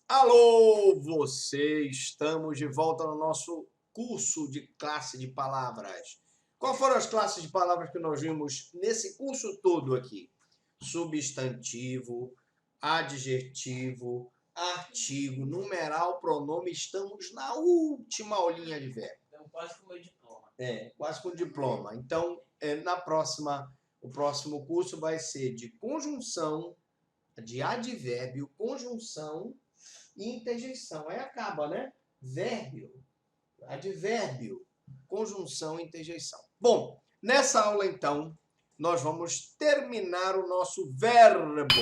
Alô, você! Estamos de volta no nosso curso de classe de palavras. Qual foram as classes de palavras que nós vimos nesse curso todo aqui? Substantivo, adjetivo, artigo, numeral, pronome. Estamos na última aulinha de verbo. Então, quase com o meu diploma. Quase com diploma. Então, o próximo curso vai ser de conjunção, de advérbio, conjunção e interjeição. Aí acaba, né? Vérbio, advérbio, conjunção e interjeição. Bom, nessa aula, então, nós vamos terminar o nosso verbo.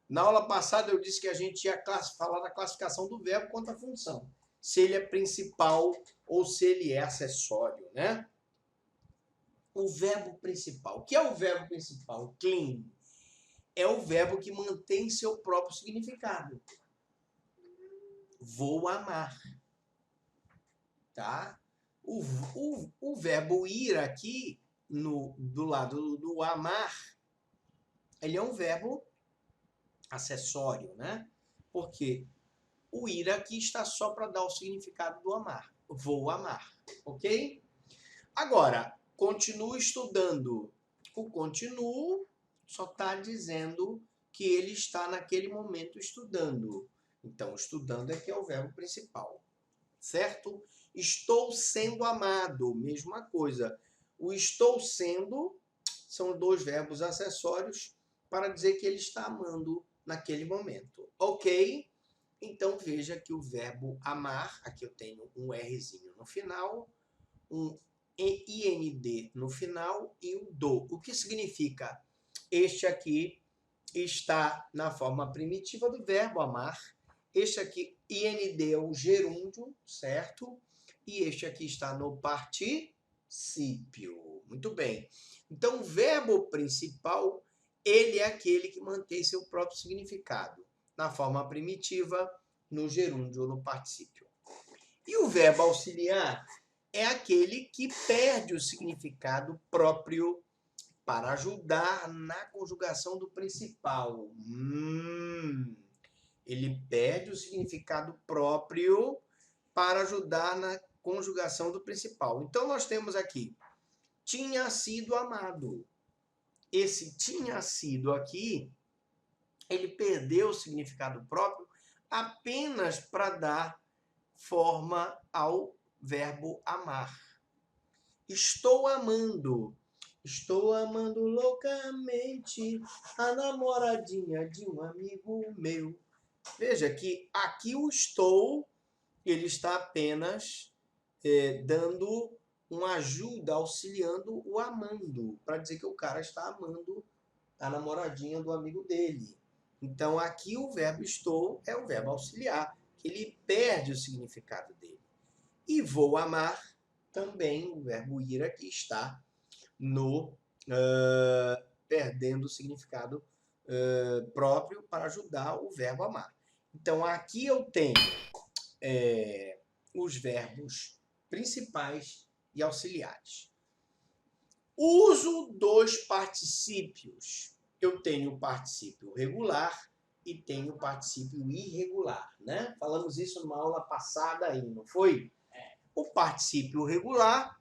Na aula passada eu disse que a gente ia falar da classificação do verbo quanto à função. Se ele é principal ou se ele é acessório, né? O verbo principal. O que é o verbo principal? Clean. É o verbo que mantém seu próprio significado. Vou amar. Tá? O verbo ir aqui, do lado do amar, ele é um verbo acessório, né? Porque o ir aqui está só para dar o significado do amar. Vou amar, ok? Agora, continuo estudando. O continuo só está dizendo que ele está naquele momento estudando. Então, estudando é que é o verbo principal, certo? Estou sendo amado, mesma coisa. O estou sendo são dois verbos acessórios para dizer que ele está amando naquele momento, ok? Então veja que o verbo amar, aqui eu tenho um Rzinho no final, um IND no final e um do. O que significa? Este aqui está na forma primitiva do verbo amar. Este aqui, IND, é o gerúndio, certo? E este aqui está no particípio. Muito bem. Então, o verbo principal, ele é aquele que mantém seu próprio significado. Na forma primitiva, no gerúndio ou no particípio. E o verbo auxiliar é aquele que perde o significado próprio para ajudar na conjugação do principal. Ele perde o significado próprio para ajudar na conjugação do principal. Então, nós temos aqui, tinha sido amado. Esse tinha sido aqui, ele perdeu o significado próprio apenas para dar forma ao verbo amar. Estou amando. Estou amando loucamente a namoradinha de um amigo meu. Veja que aqui o estou, ele está apenas dando uma ajuda, auxiliando o amando, para dizer que o cara está amando a namoradinha do amigo dele. Então aqui o verbo estou é o verbo auxiliar, que ele perde o significado dele. E vou amar também, o verbo ir aqui está no perdendo o significado próprio para ajudar o verbo amar. Então aqui eu tenho os verbos principais e auxiliares. Uso dos particípios. Eu tenho o particípio regular e tenho o particípio irregular, né? Falamos isso numa aula passada aí, não foi? O particípio regular,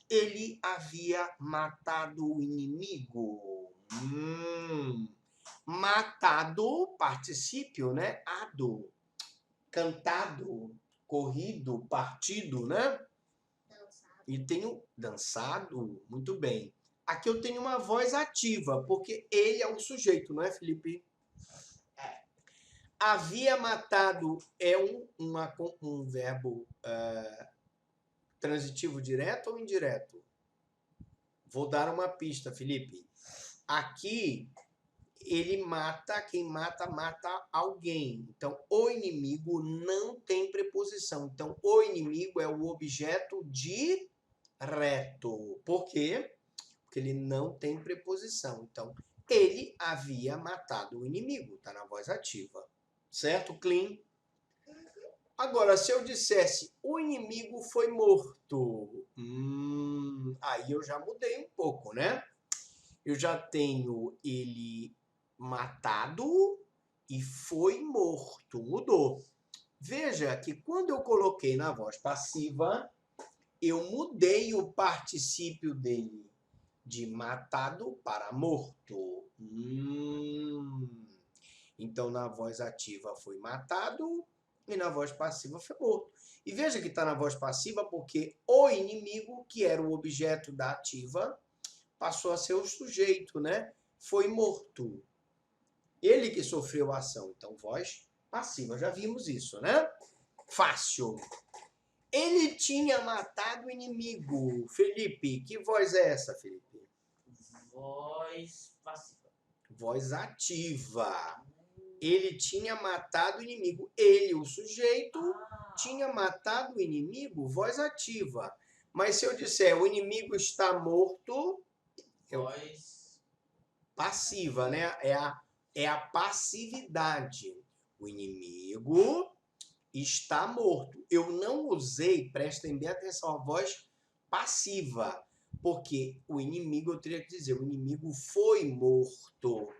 ele havia matado o inimigo. Matado, particípio, né? Ado. Cantado, corrido, partido, né? E tenho dançado, muito bem. Aqui eu tenho uma voz ativa, porque ele é o sujeito, não é, Felipe? Havia matado é um verbo transitivo direto ou indireto? Vou dar uma pista, Felipe. Aqui ele mata, quem mata, mata alguém. Então, o inimigo não tem preposição. Então, o inimigo é o objeto direto. Por quê? Porque ele não tem preposição. Então, ele havia matado o inimigo. Está na voz ativa. Certo, Clean? Agora, se eu dissesse o inimigo foi morto, aí eu já mudei um pouco, né? Eu já tenho ele matado e foi morto. Mudou. Veja que quando eu coloquei na voz passiva, eu mudei o particípio dele de matado para morto. Então, na voz ativa foi matado e na voz passiva foi morto. E veja que está na voz passiva porque o inimigo, que era o objeto da ativa, passou a ser o sujeito, né? Foi morto. Ele que sofreu a ação. Então, voz passiva. Já vimos isso, né? Fácil. Ele tinha matado o inimigo. Felipe, que voz é essa, Felipe? Voz passiva. Voz ativa. Ele tinha matado o inimigo. Ele, o sujeito, tinha matado o inimigo, voz ativa. Mas se eu disser o inimigo está morto, Voz passiva, né? É a passividade. O inimigo está morto. Eu não usei, prestem bem atenção, a voz passiva, porque o inimigo, eu teria que dizer, o inimigo foi morto.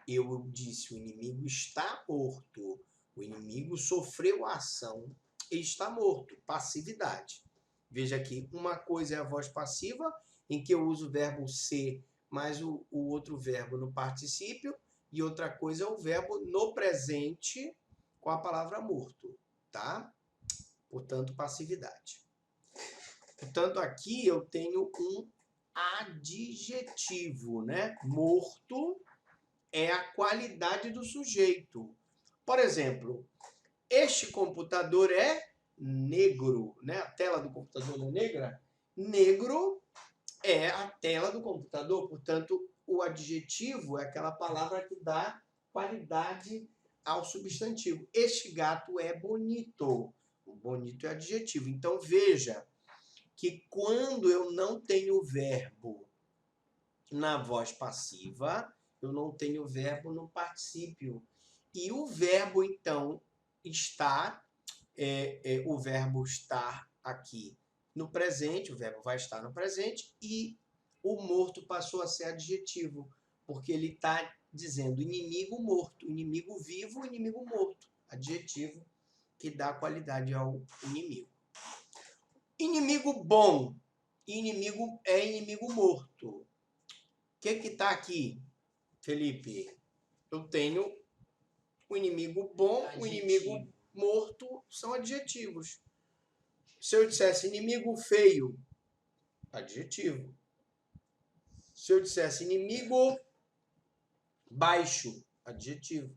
Eu disse, o inimigo está morto. O inimigo sofreu a ação e está morto. Passividade. Veja aqui, uma coisa é a voz passiva, em que eu uso o verbo ser mais o outro verbo no particípio, e outra coisa é o verbo no presente com a palavra morto, tá? Portanto, passividade. Portanto, aqui eu tenho um adjetivo, né? Morto é a qualidade do sujeito. Por exemplo, este computador é negro, né? A tela do computador não é negra? Negro é a tela do computador, portanto, o adjetivo é aquela palavra que dá qualidade ao substantivo. Este gato é bonito. O bonito é adjetivo. Então, veja que quando eu não tenho verbo na voz passiva, eu não tenho verbo no particípio. E o verbo, então, está, o verbo estar aqui no presente, o verbo vai estar no presente, e o morto passou a ser adjetivo, porque ele está dizendo inimigo morto, inimigo vivo, inimigo morto. Adjetivo que dá qualidade ao inimigo. Inimigo bom, inimigo é inimigo morto. O que está aqui, Felipe? Eu tenho o inimigo bom, o inimigo morto, são adjetivos. Se eu dissesse inimigo feio, adjetivo. Se eu dissesse inimigo baixo, adjetivo.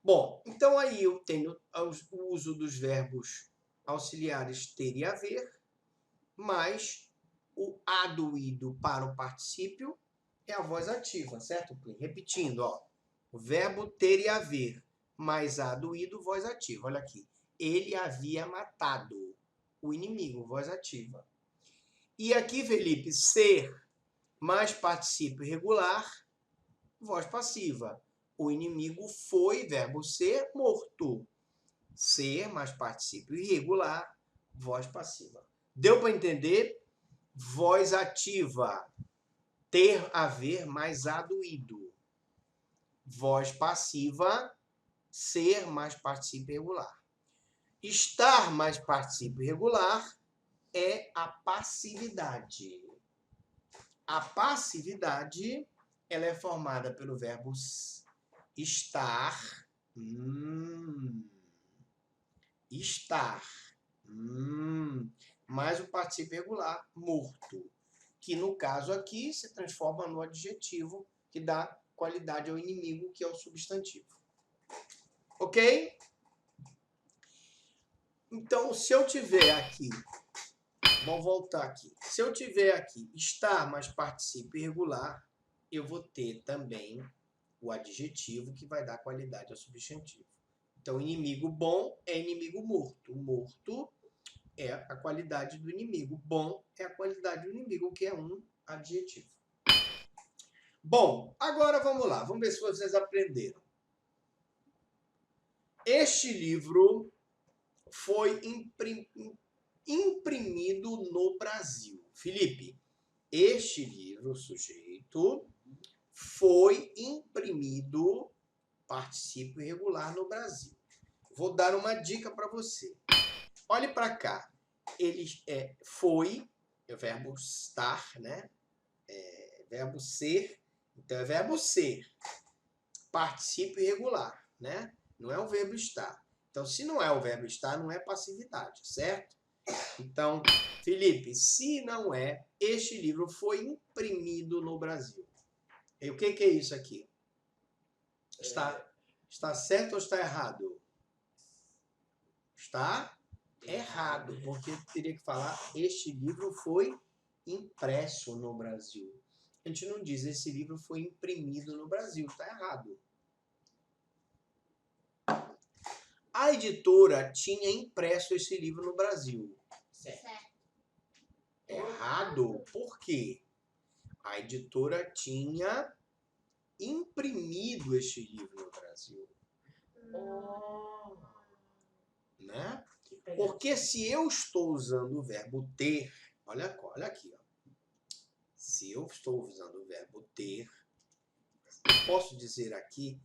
Bom, então aí eu tenho o uso dos verbos auxiliares ter e haver, mais o aduído para o particípio é a voz ativa, certo? Repetindo, ó. O verbo ter e haver, mais aduído, voz ativa. Olha aqui. Ele havia matado o inimigo, voz ativa. E aqui, Felipe, ser mais particípio irregular, voz passiva. O inimigo foi, verbo ser, morto. Ser mais particípio irregular, voz passiva. Deu para entender? Voz ativa. Ter, haver, mais aduído. Voz passiva, ser mais particípio irregular. Estar mais particípio irregular é a passividade. A passividade, ela é formada pelo verbo estar, estar, mais o particípio irregular, morto, que no caso aqui se transforma no adjetivo que dá qualidade ao inimigo, que é o substantivo. Ok? Então, se eu tiver aqui, vamos voltar aqui. Se eu tiver aqui estar mais particípio irregular, eu vou ter também o adjetivo que vai dar qualidade ao substantivo. Então, inimigo bom é inimigo morto. Morto é a qualidade do inimigo. Bom é a qualidade do inimigo, que é um adjetivo. Bom, agora vamos lá. Vamos ver se vocês aprenderam. Este livro foi imprimido no Brasil. Felipe, este livro, sujeito, foi imprimido, particípio irregular, no Brasil. vou dar uma dica para você. Olhe para cá. Ele foi, é o verbo estar, né? É verbo ser. Então, é verbo ser. Particípio irregular, né? Não é o verbo estar. Então, se não é o verbo estar, não é passividade, certo? Então, Felipe, se não é, este livro foi imprimido no Brasil. E o que é isso aqui? Está certo ou está errado? Está errado, porque teria que falar este livro foi impresso no Brasil. A gente não diz esse livro foi imprimido no Brasil, está errado. A editora tinha impresso esse livro no Brasil. Certo. Errado? Por quê? A editora tinha imprimido este livro no Brasil. Né? Porque se eu estou usando o verbo ter, olha aqui, ó. Se eu estou usando o verbo ter, eu posso dizer aqui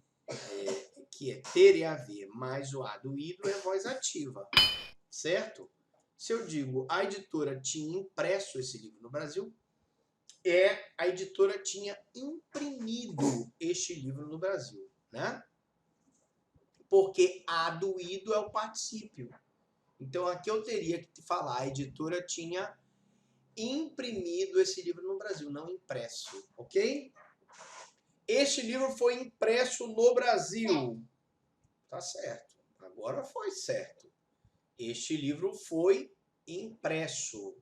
que é ter e haver, mais o a do ido é voz ativa, certo? Se eu digo a editora tinha impresso esse livro no Brasil, a editora tinha imprimido este livro no Brasil, né? Porque a do ido é o particípio. Então aqui eu teria que falar, a editora tinha imprimido esse livro no Brasil, não impresso, ok? Este livro foi impresso no Brasil. Tá certo. Agora foi certo. Este livro foi impresso,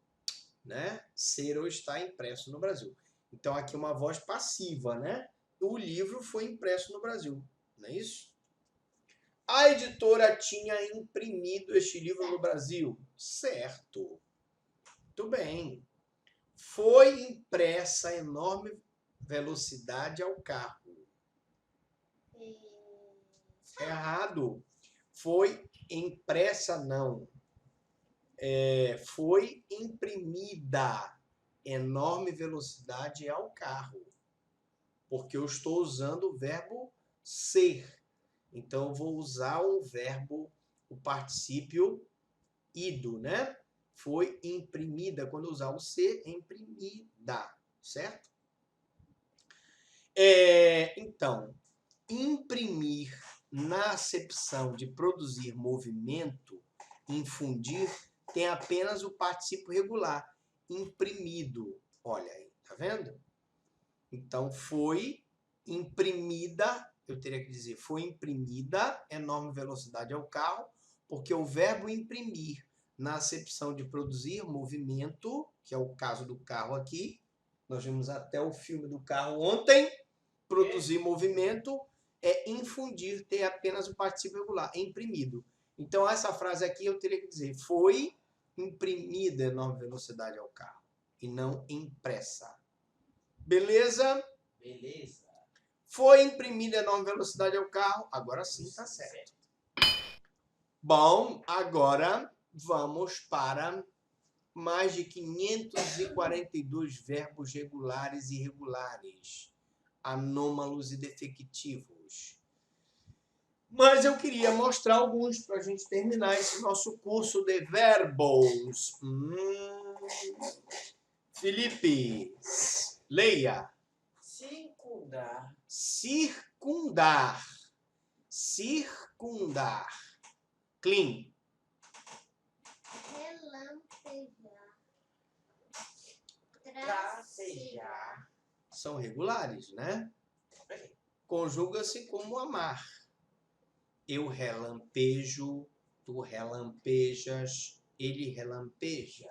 né? Ser ou está impresso no Brasil. Então aqui uma voz passiva, né? O livro foi impresso no Brasil, não é isso? A editora tinha imprimido este livro no Brasil. Certo. Muito bem. Foi impressa a enorme velocidade ao carro. Errado. Foi impressa, não. Foi imprimida enorme velocidade ao carro. Porque eu estou usando o verbo ser. Então, eu vou usar o verbo, o particípio ido, né? Foi imprimida. Quando eu usar o ser, imprimida, certo? Então, imprimir na acepção de produzir movimento, infundir, tem apenas o particípio regular, imprimido. Olha aí, tá vendo? Então, foi imprimida, eu teria que dizer, foi imprimida enorme velocidade ao carro, porque o verbo imprimir na acepção de produzir movimento, que é o caso do carro aqui, nós vimos até o filme do carro ontem, produzir movimento é infundir, ter apenas o particípio regular, imprimido. Então, essa frase aqui eu teria que dizer, foi imprimida enorme velocidade ao carro, e não impressa. Beleza? Beleza. Foi imprimida enorme velocidade ao carro, agora sim tá certo. Bom, agora vamos para mais de 542 verbos regulares e irregulares, anômalos e defectivos. Mas eu queria mostrar alguns para a gente terminar esse nosso curso de verbos. Felipe, leia. Circundar. Circundar. Circundar. Clean. Relampejar. Tracejar. São regulares, né? Conjuga-se como amar. Eu relampejo, tu relampejas, ele relampeja.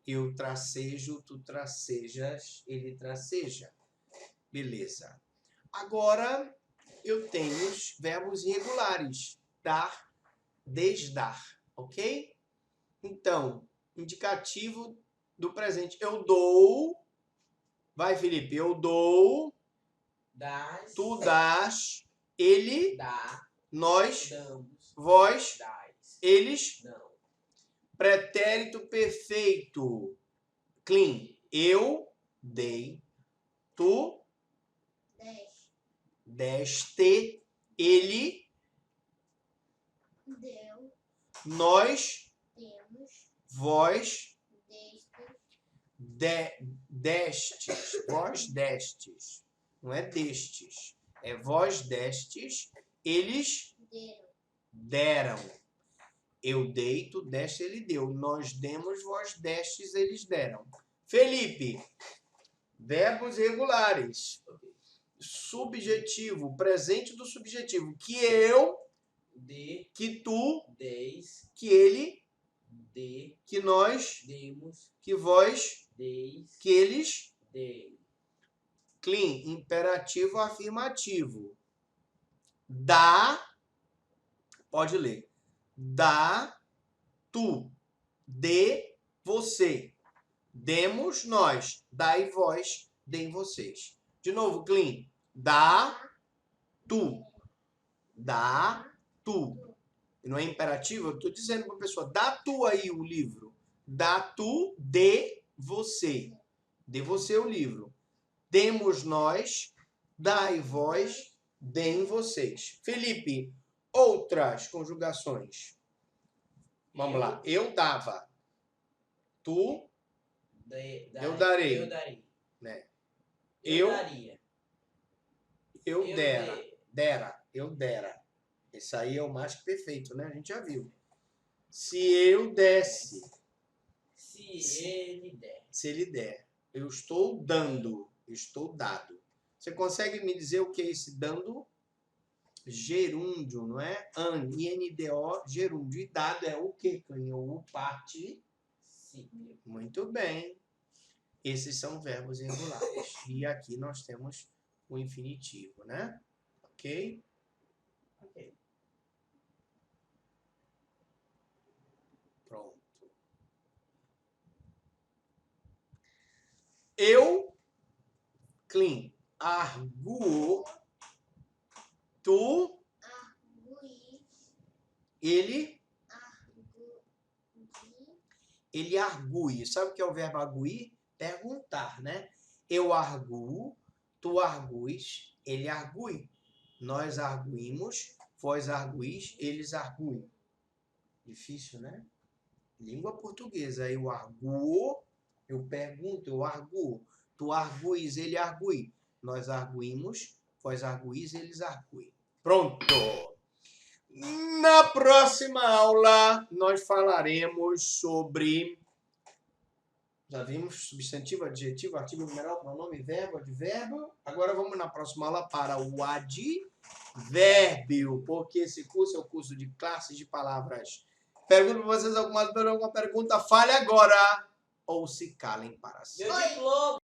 Eu tracejo, tu tracejas, ele traceja. Beleza. Agora, eu tenho os verbos irregulares. Dar, desdar, ok? Então, indicativo do presente. Eu dou. Vai, Felipe. Eu dou. Das. Tu dás. Ele. Dá. Nós. Damos. Vós. Dás. Eles. Não. Pretérito perfeito. Clean. Eu dei. Tu deste. Ele deu, nós, temos, vós, destes, vós destes. Não é destes. É vós destes, eles deram, deram. Eu dei, tu deste, ele deu. Nós demos, vós destes, eles deram. Felipe, verbos regulares. Subjetivo, presente do subjetivo. Que eu, De, que tu, deis, que ele, de, que nós, demos, que vós, deis, que eles. de. Clean, imperativo afirmativo. Dá, pode ler. Dá, tu, dê, você. Demos, nós. Dai, vós, deem, vocês. De novo, clean. Dá, tu. Dá, tu. E não é imperativo? Eu estou dizendo para a pessoa, dá tu aí o livro. Dá tu, dê, você. Dê você o livro. Demos nós, dai vós, deem vocês. Felipe, outras conjugações. Vamos lá. Eu dava. Tu, eu darei. Eu darei. né? Eu daria. Eu Eu dera. de- Dera. Eu dera. Esse aí é o mais que perfeito, né? A gente já viu. Se eu desse. Se ele der. Se ele der. Eu estou dando. Estou dado. Você consegue me dizer o que é esse dando? Gerúndio, não é? INDO, gerúndio. E dado é o quê, Clinho? O parte. Sim. Muito bem. Esses são verbos irregulares. E aqui nós temos o infinitivo, né? Ok? Ok. Pronto. Eu, clean, arguo, tu, arguir, ele arguir, argui. Sabe o que é o verbo arguir? Perguntar, né? Eu arguo, tu arguis, ele argui. Nós arguimos, vós arguis, eles arguem. Difícil, né? Língua portuguesa. Eu arguo, eu pergunto, eu arguo. Tu arguis, ele argui. Nós arguimos, vós arguis, eles arguem. Pronto! Na próxima aula, nós falaremos sobre... Já vimos substantivo, adjetivo, artigo numeral, pronome, verbo, advérbio. Agora vamos na próxima aula para o advérbio, porque esse curso é o curso de classes de palavras. Pergunto para vocês alguma pergunta, fale agora ou se calem para sempre. Meu diploma!